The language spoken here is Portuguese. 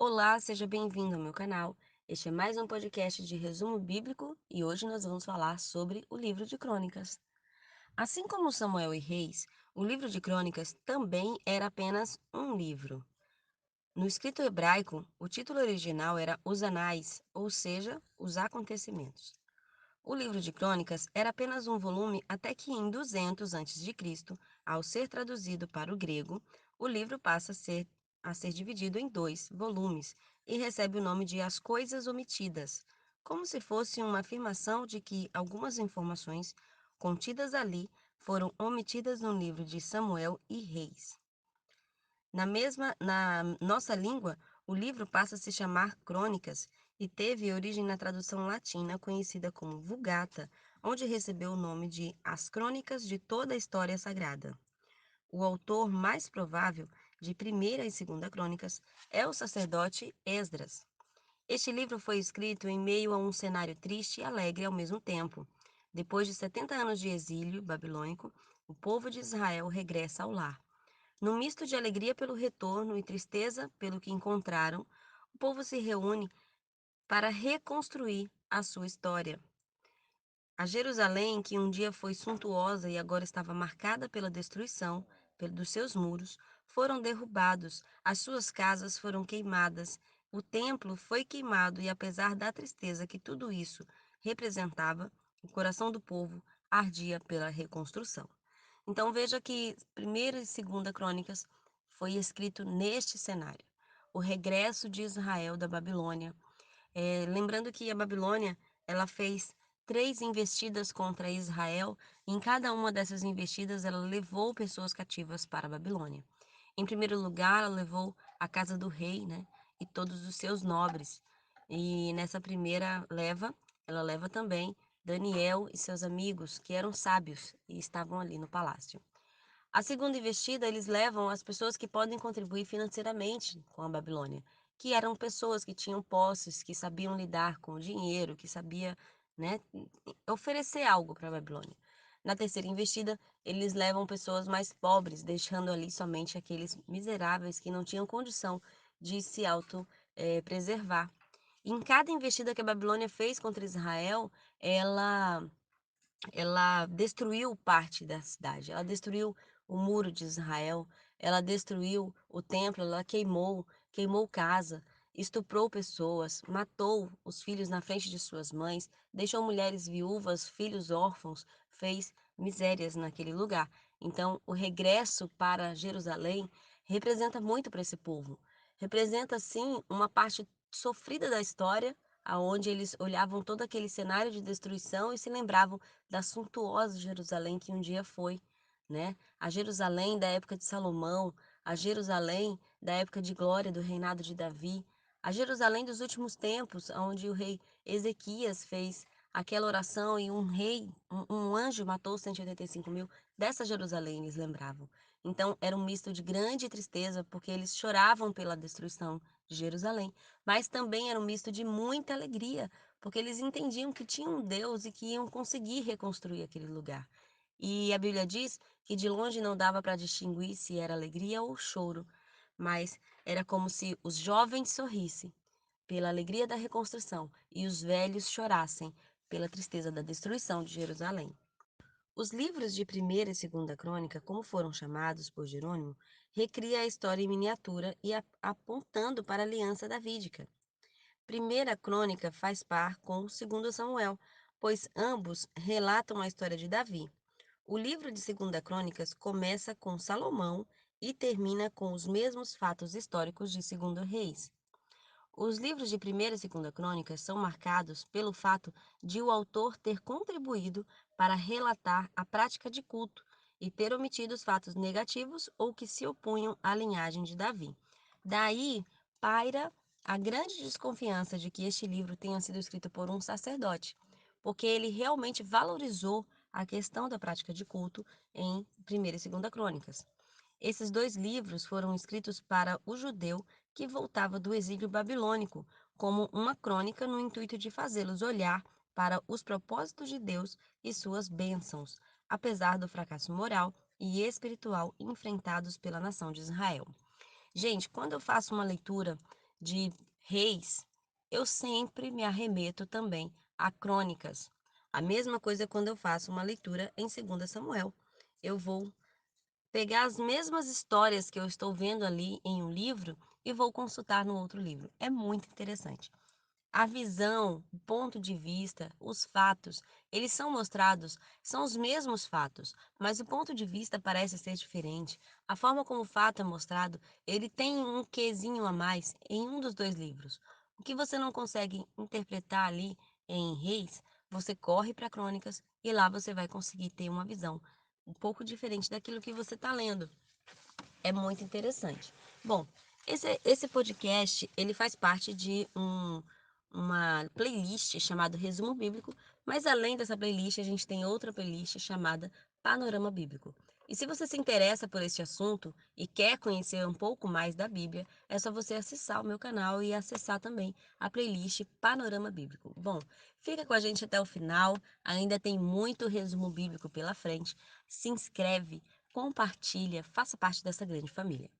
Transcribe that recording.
Olá, seja bem-vindo ao meu canal. Este é mais um podcast de resumo bíblico e hoje nós vamos falar sobre o livro de Crônicas. Assim como Samuel e Reis, o livro de Crônicas também era apenas um livro. No escrito hebraico, o título original era Os Anais, ou seja, os acontecimentos. O livro de Crônicas era apenas um volume até que em 200 a.C., ao ser traduzido para o grego, o livro passa a ser dividido em dois volumes e recebe o nome de As Coisas Omitidas, como se fosse uma afirmação de que algumas informações contidas ali foram omitidas no livro de Samuel e Reis. Na nossa língua, o livro passa a se chamar Crônicas e teve origem na tradução latina conhecida como Vulgata, onde recebeu o nome de As Crônicas de toda a História Sagrada. O autor mais provável de Primeira e Segunda Crônicas é o sacerdote Esdras. Este livro foi escrito em meio a um cenário triste e alegre ao mesmo tempo. Depois de 70 anos de exílio babilônico, o povo de Israel regressa ao lar. Num misto de alegria pelo retorno e tristeza pelo que encontraram, o povo se reúne para reconstruir a sua história. A Jerusalém, que um dia foi suntuosa e agora estava marcada pela destruição dos seus muros, foram derrubados, as suas casas foram queimadas, o templo foi queimado e, apesar da tristeza que tudo isso representava, o coração do povo ardia pela reconstrução. Então veja que Primeira e Segunda Crônicas foi escrito neste cenário, o regresso de Israel da Babilônia. Lembrando que a Babilônia, ela fez 3 investidas contra Israel, e em cada uma dessas investidas ela levou pessoas cativas para a Babilônia. Em primeiro lugar, ela levou a casa do rei, né, e todos os seus nobres. E nessa primeira leva, ela leva também Daniel e seus amigos, que eram sábios e estavam ali no palácio. A segunda investida, eles levam as pessoas que podem contribuir financeiramente com a Babilônia, que eram pessoas que tinham posses, que sabiam lidar com o dinheiro, que sabia, né, oferecer algo para a Babilônia. Na terceira investida, eles levam pessoas mais pobres, deixando ali somente aqueles miseráveis que não tinham condição de se preservar. Em cada investida que a Babilônia fez contra Israel, ela ela destruiu parte da cidade, ela destruiu o muro de Israel, ela destruiu o templo, ela queimou casa, estuprou pessoas, matou os filhos na frente de suas mães, deixou mulheres viúvas, filhos órfãos, fez misérias naquele lugar. Então, o regresso para Jerusalém representa muito para esse povo. Representa, sim, uma parte sofrida da história, aonde eles olhavam todo aquele cenário de destruição e se lembravam da suntuosa Jerusalém que um dia foi, né? A Jerusalém da época de Salomão, a Jerusalém da época de glória do reinado de Davi, a Jerusalém dos últimos tempos, onde o rei Ezequias fez aquela oração e um anjo matou 185 mil, dessa Jerusalém eles lembravam. Então era um misto de grande tristeza, porque eles choravam pela destruição de Jerusalém, mas também era um misto de muita alegria, porque eles entendiam que tinha um Deus e que iam conseguir reconstruir aquele lugar. E a Bíblia diz que de longe não dava para distinguir se era alegria ou choro, mas era como se os jovens sorrissem pela alegria da reconstrução e os velhos chorassem pela tristeza da destruição de Jerusalém. Os livros de Primeira e Segunda Crônica, como foram chamados por Jerônimo, recria a história em miniatura e apontando para a aliança davídica. Primeira Crônica faz par com Segundo Samuel, pois ambos relatam a história de Davi. O livro de Segunda Crônicas começa com Salomão e termina com os mesmos fatos históricos de Segundo Reis. Os livros de Primeira e Segunda Crônicas são marcados pelo fato de o autor ter contribuído para relatar a prática de culto e ter omitido os fatos negativos ou que se opunham à linhagem de Davi. Daí paira a grande desconfiança de que este livro tenha sido escrito por um sacerdote, porque ele realmente valorizou a questão da prática de culto em Primeira e Segunda Crônicas. Esses dois livros foram escritos para o judeu que voltava do exílio babilônico, como uma crônica no intuito de fazê-los olhar para os propósitos de Deus e suas bênçãos, apesar do fracasso moral e espiritual enfrentados pela nação de Israel. Gente, quando eu faço uma leitura de Reis, eu sempre me arremeto também a Crônicas. A mesma coisa quando eu faço uma leitura em 2 Samuel. Eu vou pegar as mesmas histórias que eu estou vendo ali em um livro e vou consultar no outro livro. É muito interessante. A visão, o ponto de vista, os fatos, eles são mostrados, são os mesmos fatos, mas o ponto de vista parece ser diferente. A forma como o fato é mostrado, ele tem um quesinho a mais em um dos dois livros. O que você não consegue interpretar ali em Reis, você corre para Crônicas e lá você vai conseguir ter uma visão um pouco diferente daquilo que você está lendo. É muito interessante. Bom, esse podcast, ele faz parte de uma playlist chamada Resumo Bíblico, mas além dessa playlist, a gente tem outra playlist chamada Panorama Bíblico. E se você se interessa por este assunto e quer conhecer um pouco mais da Bíblia, é só você acessar o meu canal e acessar também a playlist Panorama Bíblico. Bom, fica com a gente até o final, ainda tem muito resumo bíblico pela frente. Se inscreve, compartilha, faça parte dessa grande família.